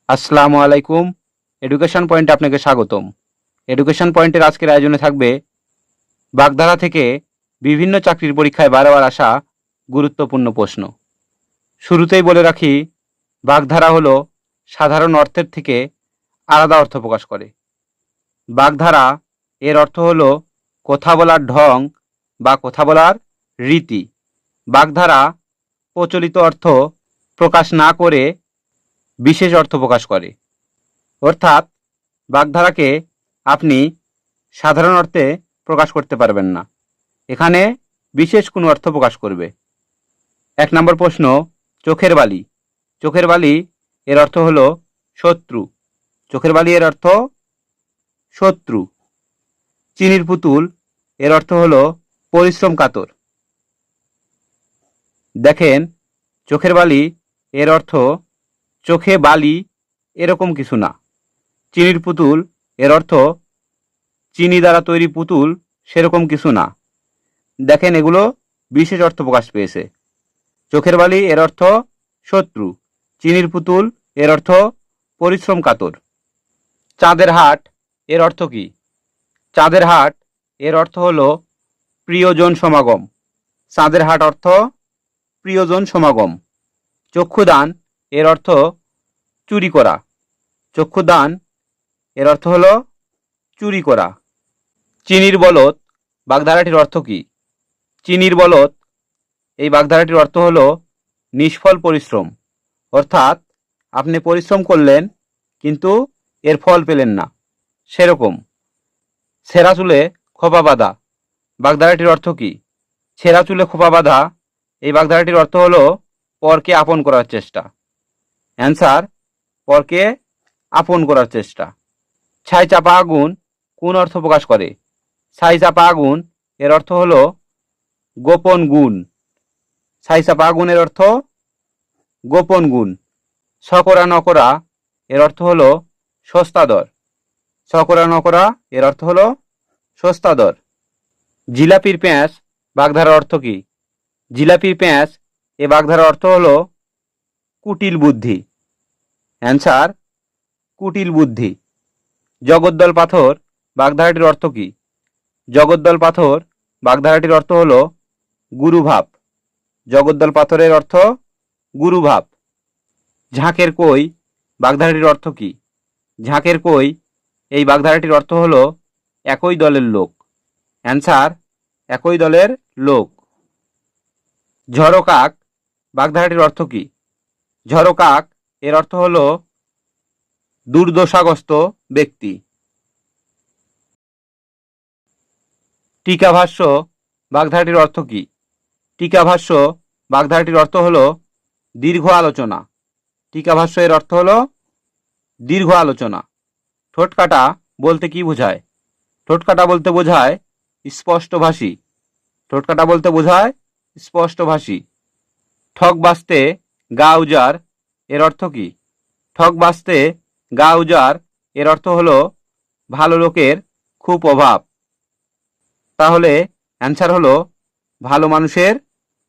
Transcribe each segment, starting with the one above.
আসসালামু আলাইকুম। এডুকেশন পয়েন্টে আপনাকে স্বাগতম। এডুকেশন পয়েন্টের আজকের আয়োজনে থাকবে বাগধারা থেকে বিভিন্ন চাকরির পরীক্ষায় বারবার আসা গুরুত্বপূর্ণ প্রশ্ন। শুরুতেই বলে রাখি, বাগধারা হলো সাধারণ অর্থের থেকে আলাদা অর্থ প্রকাশ করে। বাগধারা এর অর্থ হলো কথা বলার ঢং বা কথা বলার রীতি। বাগধারা প্রচলিত অর্থ প্রকাশ না করে বিশেষ অর্থ প্রকাশ করে, অর্থাৎ বাগধারাকে আপনি সাধারণ অর্থে প্রকাশ করতে পারবেন না, এখানে বিশেষ কোনো অর্থ প্রকাশ করবে। 1 নম্বর প্রশ্ন, চোখের বালি। চোখের বালি এর অর্থ হলো শত্রু। চোখের বালি এর অর্থ শত্রু। চিনির পুতুল এর অর্থ হলো পরিশ্রম কাতর। দেখেন, চোখের বালি এর অর্থ চোখে বালি এরকম কিছু না। চিনির পুতুল এর অর্থ চিনি দ্বারা তৈরি পুতুল সেরকম কিছু না। দেখেন, এগুলো বিশেষ অর্থ প্রকাশ পেয়েছে। চোখের বালি এর অর্থ শত্রু, চিনির পুতুল এর অর্থ পরিশ্রম কাতর। চাঁদের হাট এর অর্থ কি? চাঁদের হাট এর অর্থ হলো প্রিয়জন সমাগম। চাঁদের হাট অর্থ প্রিয়জন সমাগম। চক্ষুদান এর অর্থ চুরি করা। চক্ষুদান এর অর্থ হলো চুরি করা। চিনির বলদ বাগধারাটির অর্থ কি? চিনির বলদ এই বাগধারাটির অর্থ হলো নিষ্ফল পরিশ্রম, অর্থাৎ আপনি পরিশ্রম করলেন কিন্তু এর ফল পেলেন না, সেরকম। ছেঁড়া চুলে খোপা বাঁধা বাগধারাটির অর্থ কি? ছেঁড়া চুলে খোপা বাঁধা এই বাগধারাটির অর্থ হলো পরকে আপন করার চেষ্টা। অ্যান্সার, পরকে আপন করার চেষ্টা। ছাই চাপা আগুন কোন অর্থ প্রকাশ করে? ছাই চাপা আগুন এর অর্থ হলো গোপন গুণ। ছাই চাপা আগুনের অর্থ গোপন গুণ। সকরা নকরা এর অর্থ হলো সস্তা দর। সকরা নকরা এর অর্থ হলো সস্তা দর। জিলাপির পেঁয়াজ বাগধারার অর্থ কি? জিলাপির পেঁয়াজ এ বাগধারার অর্থ হলো কুটিল বুদ্ধি। অ্যান্সার, কুটিল বুদ্ধি। জগদ্দল পাথর বাগধারাটির অর্থ কি? জগদ্দল পাথর বাগধারাটির অর্থ হলো গুরুভাব। জগদ্দল পাথরের অর্থ গুরুভাব। ঝাঁকের কই বাগধারাটির অর্থ কি? ঝাঁকের কই এই বাগধারাটির অর্থ হলো একই দলের লোক। অ্যান্সার, একই দলের লোক। ঝড়কাক বাগধারাটির অর্থ কি? ঝড়কাক এর অর্থ হলো দুর্দশাগ্রস্ত ব্যক্তি। টিকাভাষ্য বাগধারাটির অর্থ কি? টিকাভাষ্য বাগধারাটির অর্থ হলো দীর্ঘ আলোচনা। টিকাভাষ্য এর অর্থ হলো দীর্ঘ আলোচনা। ঠোঁটকাটা বলতে কি বোঝায়? ঠোঁটকাটা বলতে বোঝায় স্পষ্টভাষী। ঠোঁটকাটা বলতে বোঝায় স্পষ্টভাষী। ঠক বাজতে গা উজাড় এর অর্থ কি? ঠক বাজতে গা উজাড় এর অর্থ হলো ভালো লোকের খুব অভাব। তাহলে অ্যান্সার হলো ভালো মানুষের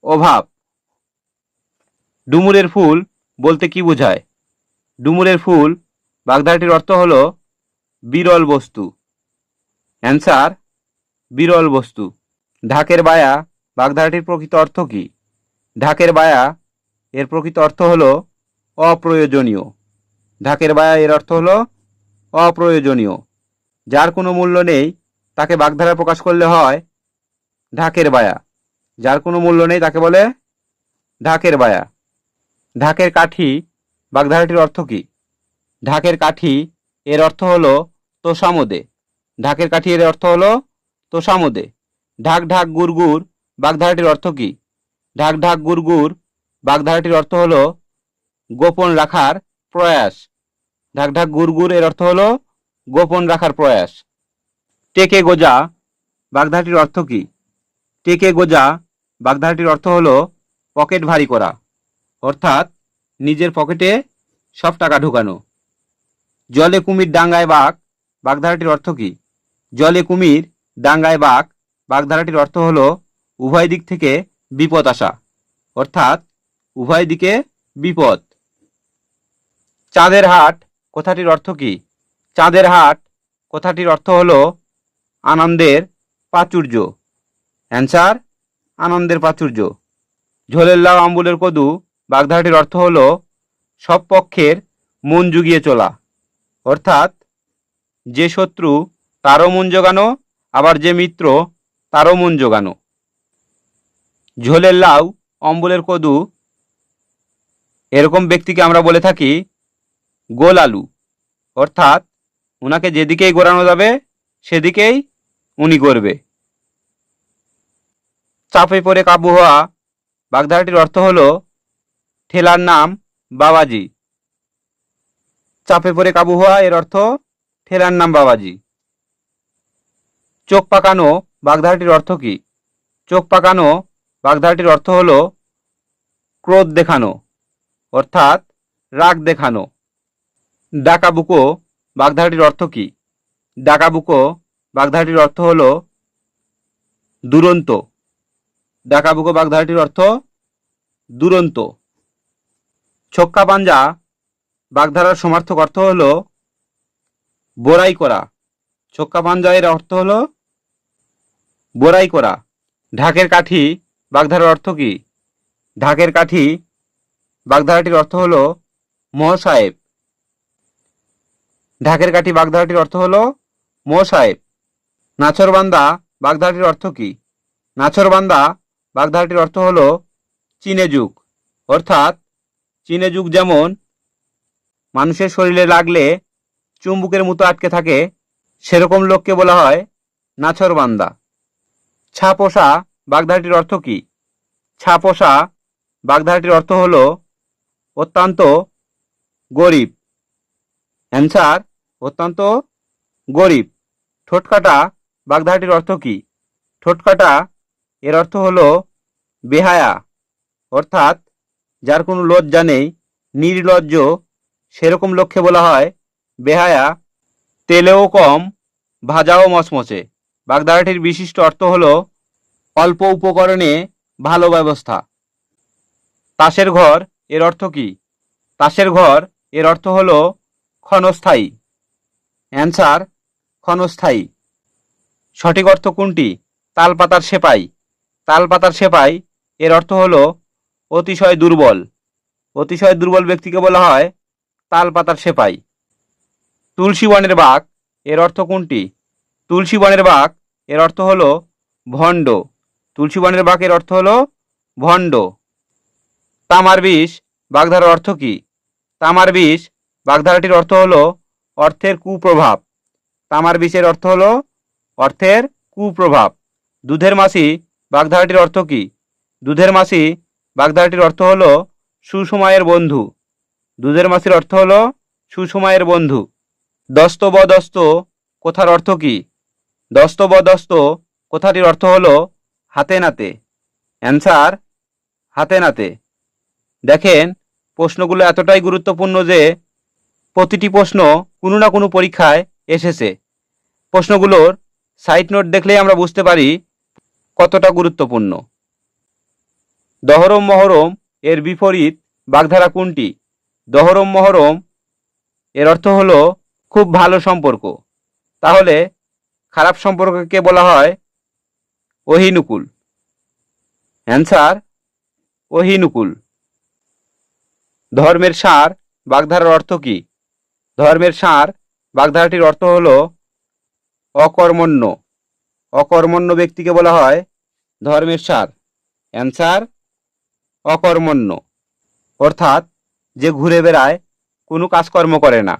অভাব। ডুমুরের ফুল বলতে কি বোঝায়? ডুমুরের ফুল বাগধারাটির অর্থ হলো বিরল বস্তু। অ্যান্সার, বিরল বস্তু। ঢাকের বায়া বাগধারাটির প্রকৃত অর্থ কি? ঢাকের বায়া এর প্রকৃত অর্থ হলো অপ্রয়োজনীয়। ঢাকের বায়া এর অর্থ হলো অপ্রয়োজনীয়। যার কোনো মূল্য নেই তাকে বাগধারা প্রকাশ করলে হয় ঢাকের বায়া। যার কোনো মূল্য নেই তাকে বলে ঢাকের বায়া। ঢাকের কাঠি বাগধারাটির অর্থ কি? ঢাকের কাঠি এর অর্থ হলো তোষামোদে। ঢাকের কাঠি এর অর্থ হলো তোষামোদে। ঢাক ঢাক গুড় গুড় বাগধারাটির অর্থ কি? ঢাক ঢাক গুড় গুড় বাগধারাটির অর্থ হলো গোপন রাখার প্রয়াস। ঢাক ঢাক গুড় গুড় এর অর্থ হলো গোপন রাখার প্রয়াস। টেকে গোজা বাগধারাটির অর্থ কি? টেকে গোজা বাগধারাটির অর্থ হলো পকেট ভারী করা, অর্থাৎ নিজের পকেটে সব টাকা ঢুকানো। জলে কুমির ডাঙ্গায় বাঘ বাগধারাটির অর্থ কি? জলে কুমির ডাঙ্গায় বাঘ বাগধারাটির অর্থ হলো উভয় দিক থেকে বিপদ আসা, অর্থাৎ উভয় দিকে বিপদ। চাঁদের হাট কথাটির অর্থ কি? চাঁদের হাট কথাটির অর্থ হল আনন্দের প্রাচুর্য। অ্যান্সার আনন্দের প্রাচুর্য। ঝোলের লাউ আম্বুলের কদু বাগধারাটির অর্থ হল সব পক্ষের মন জুগিয়ে চলা, অর্থাৎ যে শত্রু তারও মন জোগানো, আবার যে মিত্র তারও মন জোগানো। ঝোলের লাউ অম্বলের কদু এরকম ব্যক্তিকে আমরা বলে থাকি গোল আলু, অর্থাৎ উনাকে যেদিকেই গোড়ানো যাবে সেদিকেই উনি গড়বে। চাপে পড়ে কাবু হওয়া বাগধারাটির অর্থ হল ঠেলার নাম বাবাজি। চাপে পড়ে কাবু হওয়া এর অর্থ ঠেলার নাম বাবাজি। চোখ পাকানো বাগধারাটির অর্থ কি? চোখ পাকানো বাগধারাটির অর্থ হল ক্রোধ দেখানো, অর্থাৎ রাগ দেখানো। ডাকাবুকো বাগধারাটির অর্থ কি? ডাকাবুকো বাগধারাটির অর্থ হল দুরন্ত। ডাকাবুকো বাগধারাটির অর্থ দুরন্ত। ছক্কা পাঞ্জা বাগধারার সমার্থক অর্থ হল বোরাই করা। ছক্কা পাঞ্জা এর অর্থ হল বোরাই করা। ঢাকের কাঠি বাগধারার অর্থ কি? ঢাকের কাঠি বাগধারাটির অর্থ হল মহাসাহেব। ঢাকের কাঠি বাগধারাটির অর্থ হল মহাসাহেব। নাছরবান্দা বাগধারাটির অর্থ কি? নাছরবান্দা বাগধারাটির অর্থ হল চীনে যুগ, অর্থাৎ চীনে যুগ যেমন মানুষের শরীরে লাগলে চুম্বুকের মতো আটকে থাকে, সেরকম লোককে বলা হয় নাছরবান্দা। ছাপোষা বাগধারাটির অর্থ কি? ছাপোষা বাগধারাটির অর্থ হল অত্যন্ত গরিব। অ্যান্সার অত্যন্ত গরিব। ঠোঁটকাটা বাগধারাটির অর্থ কি? ঠোঁটকাটা এর অর্থ হল বেহায়া, অর্থাৎ যার কোনো লজ্জা নেই, নির্লজ্জ, সেরকম লোককে বলা হয় বেহায়া। তেলেও কম ভাজাও মচমচে বাগধারাটির বিশিষ্ট অর্থ হল অল্প উপকরণে ভালো ব্যবস্থা। তাসের ঘর এর অর্থ কি? তাসের ঘর এর অর্থ হল ক্ষণস্থায়ী। অ্যান্সার ক্ষণস্থায়ী। সঠিক অর্থ কোনটি? তালপাতার সেপাই। তালপাতার সেপাই এর অর্থ হল অতিশয় দুর্বল। অতিশয় দুর্বল ব্যক্তিকে বলা হয় তালপাতার সেপাই। তুলসী বনের বাঘ এর অর্থ কোনটি? তুলসী বনের বাঘ এর অর্থ হল ভণ্ড। তুলসী বনের বাঘ এর অর্থ হল ভণ্ড। তামার বিষ বাগধারার অর্থ কি? তামার বিষ বাগধারাটির অর্থ হল অর্থের কুপ্রভাব। তামার বিষের অর্থ হল অর্থের কুপ্রভাব। দুধের মাছি বাগধারাটির অর্থ কি? দুধের মাছি বাগধারাটির অর্থ হল সুসময়ের বন্ধু। দুধের মাছির অর্থ হল সুসময়ের বন্ধু। দস্ত বদস্ত কথার অর্থ কি? দস্ত বদস্ত কথাটির অর্থ হল হাতে নাতে। অ্যান্সার হাতে নাতে। দেখেন, প্রশ্নগুলো এতটাই গুরুত্বপূর্ণ যে প্রতিটি প্রশ্ন কোনো না কোনো পরীক্ষায় এসেছে। প্রশ্নগুলোর সাইড নোট দেখলেই আমরা বুঝতে পারি কতটা গুরুত্বপূর্ণ। দহরম মহরম এর বিপরীত বাগধারা কোনটি? দহরম মহরম এর অর্থ হলো খুব ভালো সম্পর্ক। তাহলে খারাপ সম্পর্ককে বলা হয় অহিনুকুল। অ্যান্সার অহিনুকুল। ধর্মের সার বাগধারার অর্থ কি? ধর্মের সার বাগধারাটির অর্থ হল অকর্মণ্য। অকর্মণ্য ব্যক্তিকে বলা হয় ধর্মের সার। অ্যান্সার অকর্মণ্য, অর্থাৎ যে ঘুরে বেড়ায়, কোনো কাজকর্ম করে না।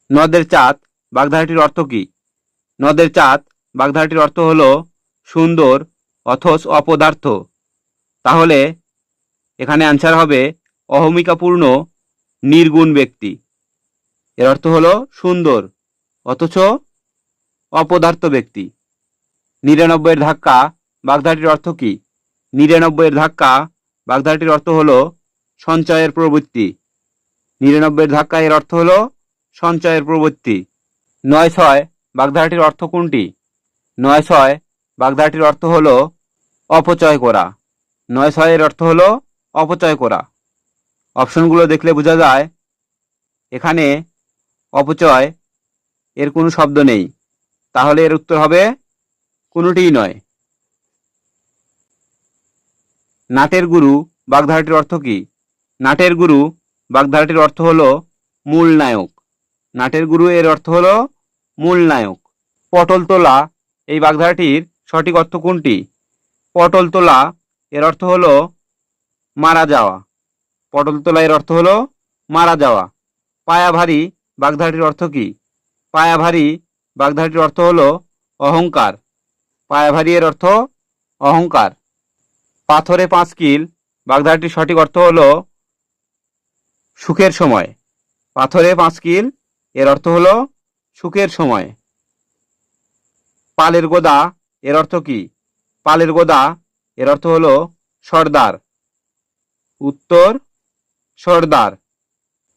নদের চাঁদ বাগধারাটির অর্থ কি? নদের চাঁদ বাগধারাটির অর্থ হল সুন্দর অথচ অপদার্থ। তাহলে এখানে অ্যান্সার হবে অহমিকাপূর্ণ নির্গুণ ব্যক্তি। এর অর্থ হল সুন্দর অথচ অপদার্থ ব্যক্তি। ৯৯-এর ধাক্কা বাগধারাটির অর্থ কি? ৯৯-এর ধাক্কা বাগধারাটির অর্থ হল সঞ্চয়ের প্রবৃত্তি। ৯৯-এর ধাক্কা এর অর্থ হল সঞ্চয়ের প্রবৃত্তি। ৯৬ বাগধারাটির অর্থ কোনটি? ৯৬ বাগধারাটির অর্থ হল অপচয় করা। ৯৬ এর অর্থ হল অপচয় করা। অপশনগুলো দেখলে বোঝা যায় এখানে অপচয় এর কোনো শব্দ নেই, তাহলে এর উত্তর হবে কোনোটিই নয়। নাটের গুরু বাগধারাটির অর্থ কি? নাটের গুরু বাগধারাটির অর্থ হলো মূল নায়ক। নাটের গুরু এর অর্থ হলো মূল নায়ক। পটল তোলা এই বাগধারাটির সঠিক অর্থ কোনটি? পটল তোলা এর অর্থ হলো মারা যাওয়া। পটল তোলা এর অর্থ হলো মারা যাওয়া। পায়া ভারী বাগধারাটির অর্থ কি? পায়া ভারী বাগধারাটির অর্থ হলো অহংকার। পায়া ভারী এর অর্থ অহংকার। পাথরে 5 কিল বাগধারাটির সঠিক অর্থ হলো সুখের সময়। পাথরে 5 কিল এর অর্থ হলো সুখের সময়। পালের গোদা এর অর্থ কি? পালের গোদা এর অর্থ হলো সর্দার। উত্তর সর্দার।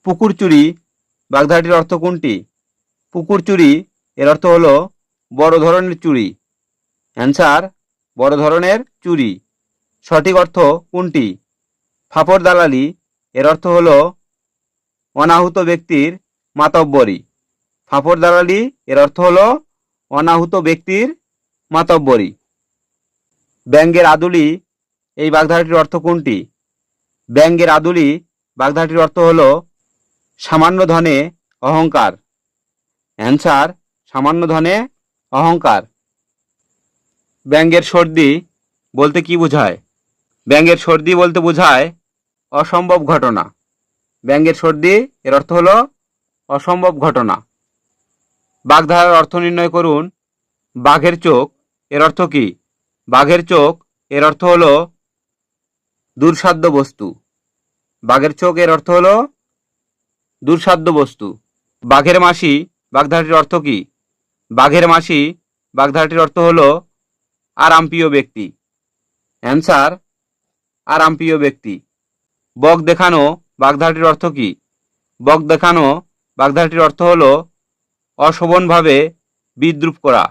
পুকুর চুরি বাগধারাটির অর্থ কোনটি? পুকুর চুরি এর অর্থ হলো বড় ধরনের চুরি। অ্যান্সার বড় ধরনের চুরি। সঠিক অর্থ কোনটি? ফাপড় দালালি এর অর্থ হলো অনাহুত ব্যক্তির মাতব্বরি। ফাপড় দালালি এর অর্থ হলো অনাহুত ব্যক্তির মাতব্বরি। ব্যাঙের আদুলি এই বাগধারাটির অর্থ কোনটি? ব্যাঙের আদুলি বাগধারাটির অর্থ হলো সামান্য ধনে অহংকার। অ্যান্সার সামান্য ধনে অহংকার। ব্যাঙের সর্দি বলতে কি বোঝায়? ব্যাঙের সর্দি বলতে বোঝায় অসম্ভব ঘটনা। ব্যাঙের সর্দি এর অর্থ হলো অসম্ভব ঘটনা। বাগধারার অর্থ নির্ণয় করুন। বাঘের চোখ এর অর্থ কি? বাঘের চোখ এর অর্থ হলো দুঃসাধ্য বস্তু। বাঘের চোখ এর অর্থ হলো দুঃসাধ্য বস্তু। বাঘের মাসি বাগধারাটির অর্থ কি? বাঘের মাসি বাগধারাটির অর্থ হলো আরামপ্রিয় ব্যক্তি। অ্যান্সার আরামপ্রিয় ব্যক্তি। বক দেখানো বাগধারাটির অর্থ কি? বক দেখানো বাগধারাটির অর্থ হলো অশোভনভাবে বিদ্রূপ করা।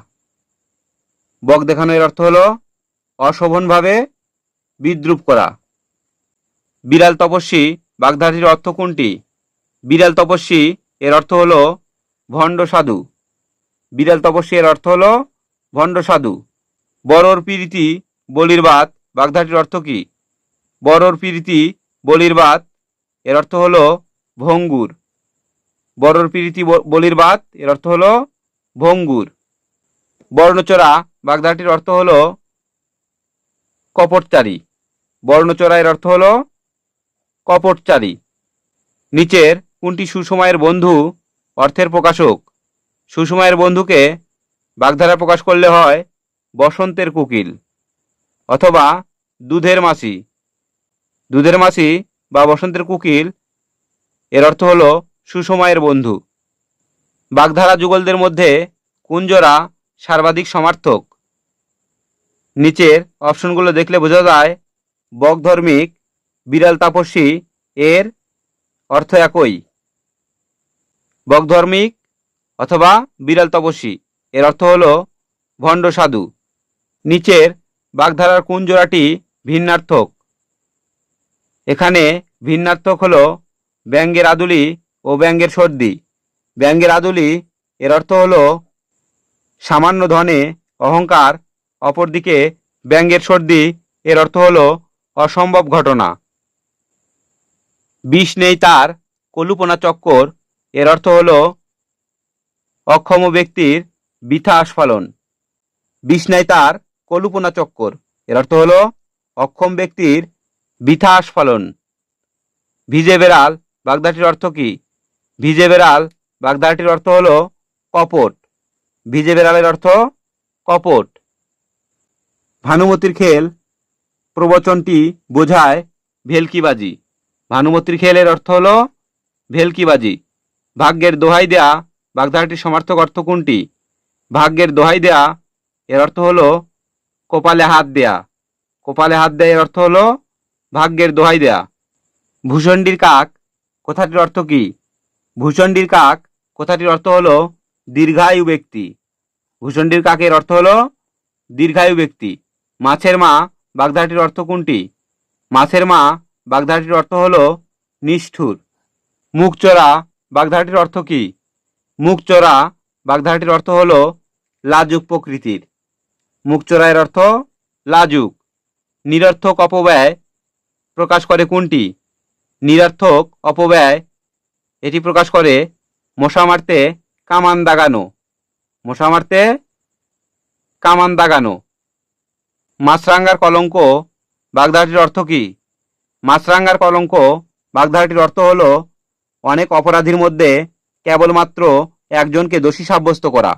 বক দেখানো এর অর্থ হলো অশোভনভাবে বিদ্রূপ করা। বিড়াল তপস্বী বাগধারাটির অর্থ কোনটি? বিড়াল তপস্বী এর অর্থ হলো ভণ্ড সাধু। বিড়াল তপস্বী এর অর্থ হলো ভণ্ড সাধু। বড়র পিরিতি বলির বাত বাগধারাটির অর্থ কি? বড়র পিরিতি বলির বাত এর অর্থ হলো ভঙ্গুর। বড়র পিরিতি বলির বাত এর অর্থ হলো ভঙ্গুর। বর্ণচোরা বাগধারাটির অর্থ হলো কপটচারী। বর্ণচোরা এর অর্থ হলো কপটচারী। নিচের কোনটি সুসময়ের বন্ধু অর্থের প্রকাশক? সুসময়ের বন্ধুকে বাগধারা প্রকাশ করলে হয় বসন্তের কোকিল অথবা দুধের মাছি। দুধের মাছি বা বসন্তের কোকিল এর অর্থ হলো সুসময়ের বন্ধু। বাগধারা যুগলদের মধ্যে কোন জোড়া সর্বাধিক সমার্থক? নিচের অপশনগুলো দেখলে বোঝা যায় বকধর্মিক বিড়াল তাপস্বী এর অর্থ একই। বকধর্মিক অথবা বিড়াল তপস্বী এর অর্থ হলো ভণ্ড সাধু। নিচের বাগধারার কোন জোড়াটি ভিন্নার্থক? এখানে ভিন্নার্থক হলো ব্যাঙের আদুলি ও ব্যাঙের সর্দি। ব্যাঙের আদুলি এর অর্থ হলো সামান্য ধনে অহংকার। অপরদিকে ব্যাঙের সর্দি এর অর্থ হলো অসম্ভব ঘটনা। বিষ নেই তার কলুপনা চক্কর এর অর্থ হলো অক্ষম ব্যক্তির বৃথা আস্ফালন। বিষ নেই তার কলুপনা চক্কর এর অর্থ হলো অক্ষম ব্যক্তির বৃথা আস্ফালন। ভিজে বেড়াল বাগধারাটির অর্থ কি? ভিজে বেড়াল বাগধারাটির অর্থ হলো কপট। ভিজে বেড়ালের অর্থ কপট। ভানুমতির খেল প্রবচনটি বোঝায় ভেলকিবাজি। ভানুমতির খেলের অর্থ হলো ভেলকিবাজি। ভাগ্যের দোহাই দেয়া বাগধারাটির সমার্থক অর্থ কোনটি? ভাগ্যের দোহাই দেয়া এর অর্থ হলো কপালে হাত দেয়া। কপালে হাত দেয়া এর অর্থ হলো ভাগ্যের দোহাই দেয়া। ভূষণ্ডির কাক কথাটির অর্থ কি? ভূষণ্ডির কাক কথাটির অর্থ হলো দীর্ঘায়ু ব্যক্তি। ভূষণ্ডির কাকের অর্থ হলো দীর্ঘায়ু ব্যক্তি। মাছের মা বাগধারাটির অর্থ কোনটি? মাছের মা বাগধারাটির অর্থ হলো নিষ্ঠুর। মুখ চোরা বাগধারাটির অর্থ কি? মুখচোরা বাগধারাটির অর্থ হলো লাজুক প্রকৃতির। মুখচোরা এর অর্থ লাজুক। নিরর্থক অপব্যয় প্রকাশ করে কোনটি? নিরর্থক অপব্যয় এটি প্রকাশ করে মশা মারতে কামান দাগানো। মশা মারতে কামান দাগানো। মাছরাঙ্গার কলঙ্ক বাগধারাটির অর্থ কি? মাছরাঙ্গার কলঙ্ক বাগধারাটির অর্থ হলো অনেক অপরাধীর মধ্যে কেবলমাত্র একজনকে দোষী সাব্যস্ত করা।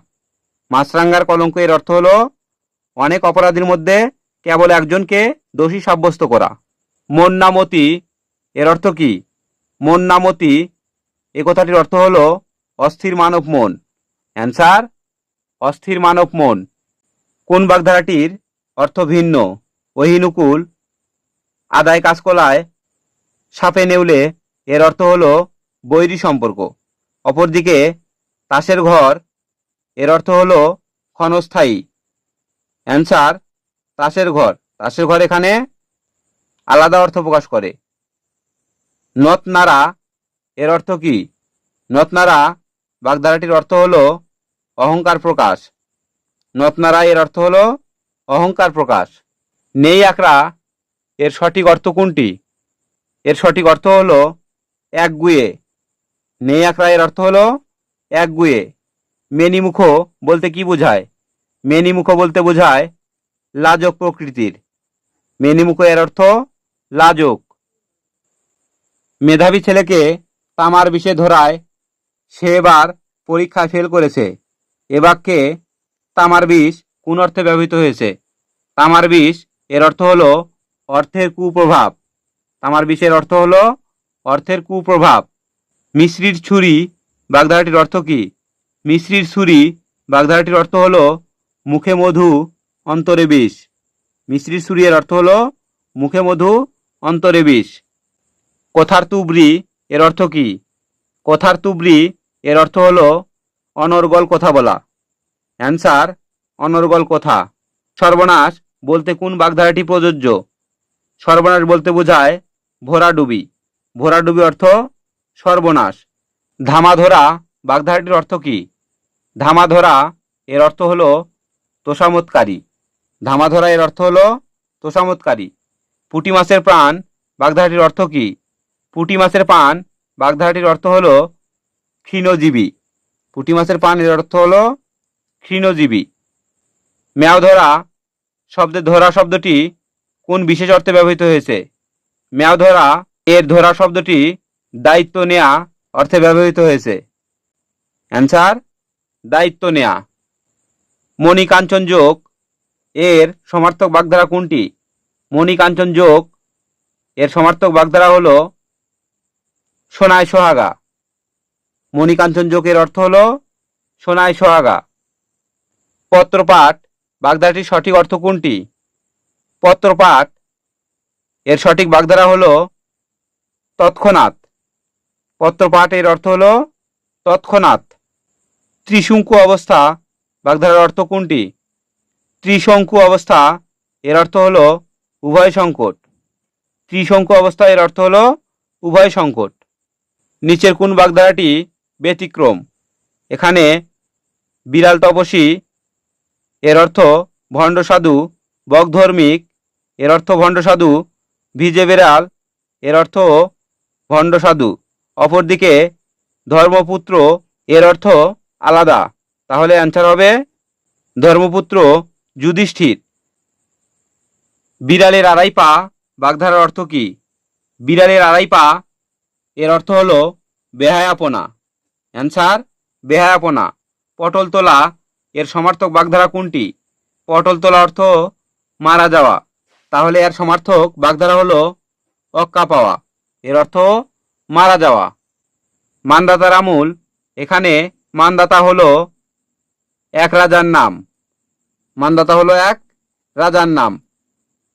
মাছরাঙ্গার কলঙ্ক এর অর্থ হলো অনেক অপরাধীর মধ্যে কেবল একজনকে দোষী সাব্যস্ত করা। মন্নামতি এর অর্থ কি? মন্নামতি এ কথাটির অর্থ হলো অস্থির মানব মন। অ্যান্সার অস্থির মানব মন। কোন বাগধারাটির অর্থ ভিন্ন? অহিনুকুল আদায় কাজকলায় সাপে নেউলে এর অর্থ হলো বৈরী সম্পর্ক। অপরদিকে তাসের ঘর এর অর্থ হলো ক্ষণস্থায়ী। অ্যান্সার তাসের ঘর। তাসের ঘর এখানে আলাদা অর্থ প্রকাশ করে। নতনারা এর অর্থ কি? নতনারা বাগধারাটির অর্থ হলো অহংকার প্রকাশ। নতনারা এর অর্থ হলো অহংকার প্রকাশ। নেই আকড়া এর সঠিক অর্থ কোনটি? এর সঠিক অর্থ হলো একগুঁয়ে। নেই আকড়া এর অর্থ হলো একগুঁয়ে। মেনিমুখ বলতে কি বোঝায়? মেনিমুখ বলতে বোঝায় লাজক প্রকৃতির। মেনিমুখ এর অর্থ লাজক। মেধাবী ছেলেকে তামার বিষে ধরায় সে এবার পরীক্ষায় ফেল করেছে। এ বাক্যে তামার বিষ কোন অর্থে ব্যবহৃত হয়েছে? তামার বিষ এর অর্থ হলো অর্থের কুপ্রভাব। তামার বিষের অর্থ হলো অর্থের কুপ্রভাব। মিশ্রির ছুরি বাগধারাটির অর্থ কি? মিশ্রির ছুরি বাগধারাটির অর্থ হলো মুখে মধু অন্তরে বিষ। মিশ্রির ছুরি এর অর্থ হলো মুখে মধু অন্তরে বিষ। কথার তুবড়ি এর অর্থ কি? কথার তুবড়ি এর অর্থ হলো অনর্গল কথা বলা। অ্যান্সার অনর্গল কথা। সর্বনাশ বলতে কোন বাগধারাটি প্রযোজ্য? সর্বনাশ বলতে বোঝায় ভরাডুবি। ভরাডুবি অর্থ সর্বনাশ। ধামাধরা বাগধারাটির অর্থ কি? ধামাধরা এর অর্থ হলো তোষামোদকারী। ধামাধরা এর অর্থ হলো তোষামোদকারী। পুঁটি মাছের প্রাণ বাগধারাটির অর্থ কি? পুঁটি মাছের প্রাণ বাগধারাটির অর্থ হলো ক্ষীণজীবী। পুঁটি মাছের প্রাণ এর অর্থ হলো ক্ষীণজীবী। ম্যাও ধরা শব্দের ধরা শব্দটি কোন বিশেষ অর্থে ব্যবহৃত হয়েছে? ম্যাও ধরা এর ধরা শব্দটি দায়িত্ব নেয়া অর্থে ব্যবহৃত হয়েছে। অ্যান্সার দায়িত্ব নেয়া। মণিকাঞ্চন যোগ এর সমার্থক বাগধারা কোনটি? মণিকাঞ্চন যোগ এর সমার্থক বাগধারা হলো সোনায় সোহাগা। মণিকাঞ্চন যোগের অর্থ হলো সোনায় সোহাগা। পত্রপাঠ বাগধারাটির সঠিক অর্থ কোনটি? পত্রপাঠ এর সঠিক বাগধারা হলো তৎক্ষণাৎ। পত্রপাঠ এর অর্থ হলো তৎক্ষণাৎ। ত্রিশঙ্কু অবস্থা বাগধারার অর্থ কোনটি? ত্রিশঙ্কু অবস্থা এর অর্থ হলো উভয় সংকট। ত্রিশঙ্কু অবস্থা এর অর্থ হলো উভয় সংকট। নিচের কোন বাগধারাটি ব্যতিক্রম? এখানে বিড়াল তপসী এর অর্থ ভণ্ড সাধু। বকধর্মিক এর অর্থ ভণ্ড সাধু। ভিজে বেড়াল এর অর্থ ভণ্ড সাধু। অপরদিকে ধর্মপুত্র এর অর্থ আলাদা। তাহলে অ্যান্সার হবে ধর্মপুত্র যুধিষ্ঠির। বিড়ালের আড়াই পা বাগধারার অর্থ কি? বিড়ালের আড়াই পা এর অর্থ হলো বেহায়াপনা। অ্যান্সার বেহায়াপনা। পটল তোলা এর সমার্থক বাগধারা কোনটি? পটল তোলা অর্থ মারা যাওয়া। তাহলে এর সমার্থক বাগধারা হলো অক্কা পাওয়া। এর অর্থ মারা যাওয়া। মানদাতার আমূল এখানে মানদাতা হলো এক রাজার নাম। মানদাতা হলো এক রাজার নাম।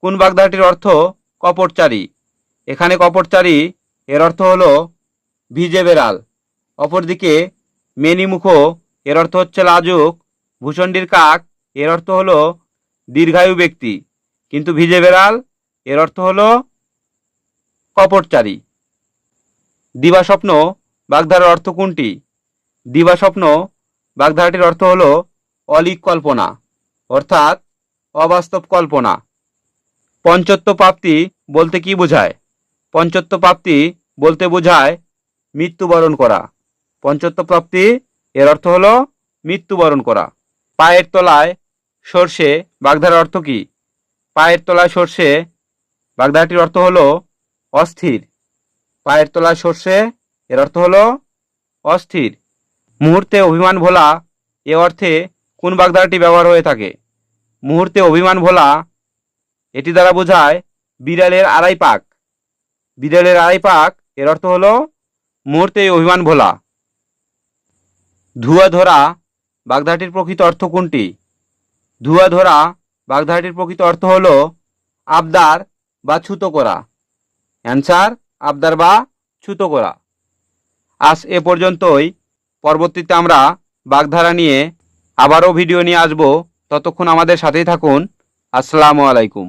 কোন বাগধারাটির অর্থ কপটচারী? এখানে কপটচারী এর অর্থ হলো ভিজে বেড়াল। অপরদিকে মেনিমুখ এর অর্থ হচ্ছে লাজুক। ভূষণ্ডীর কাক এর অর্থ হলো দীর্ঘায়ু ব্যক্তি। কিন্তু ভিজে বেড়াল এর অর্থ হলো কপটচারী। দিবাস্বপ্ন বাগধারার অর্থ কোনটি? দিবাস্বপ্ন বাগধারাটির অর্থ হলো অলীক কল্পনা, অর্থাৎ অবাস্তব কল্পনা। পঞ্চত্ব প্রাপ্তি বলতে কি বোঝায়? পঞ্চত্ব প্রাপ্তি বলতে বোঝায় মৃত্যুবরণ করা। পঞ্চত্ব প্রাপ্তি এর অর্থ হলো মৃত্যুবরণ করা। পায়ের তলায় সর্ষে বাগধারার অর্থ কি? পায়ের তলায় সর্ষে বাগধারাটির অর্থ হলো অস্থির। পায়ের তলায় সর্ষে এর অর্থ হলো অস্থির। মুহূর্তে অভিমান ভোলা এ অর্থে কোন বাগধারাটি ব্যবহার হয়ে থাকে? মুহূর্তে অভিমান ভোলা এটি দ্বারা বোঝায় বিড়ালের আড়াই পাক। বিড়ালের আড়াই পাক এর অর্থ হলো মুহূর্তে অভিমান ভোলা। ধুয়া ধরা বাগধারাটির প্রকৃত অর্থ কোনটি? ধুয়া ধরা বাগধারাটির প্রকৃত অর্থ হলো আবদার বা ছুতো করা। অ্যান্সার আবদার বা ছুতো করা। আজ এ পর্যন্তই। পরবর্তীতে আমরা বাগধারা নিয়ে আবারও ভিডিও নিয়ে আসব। ততক্ষণ আমাদের সাথেই থাকুন। আসসালামু আলাইকুম।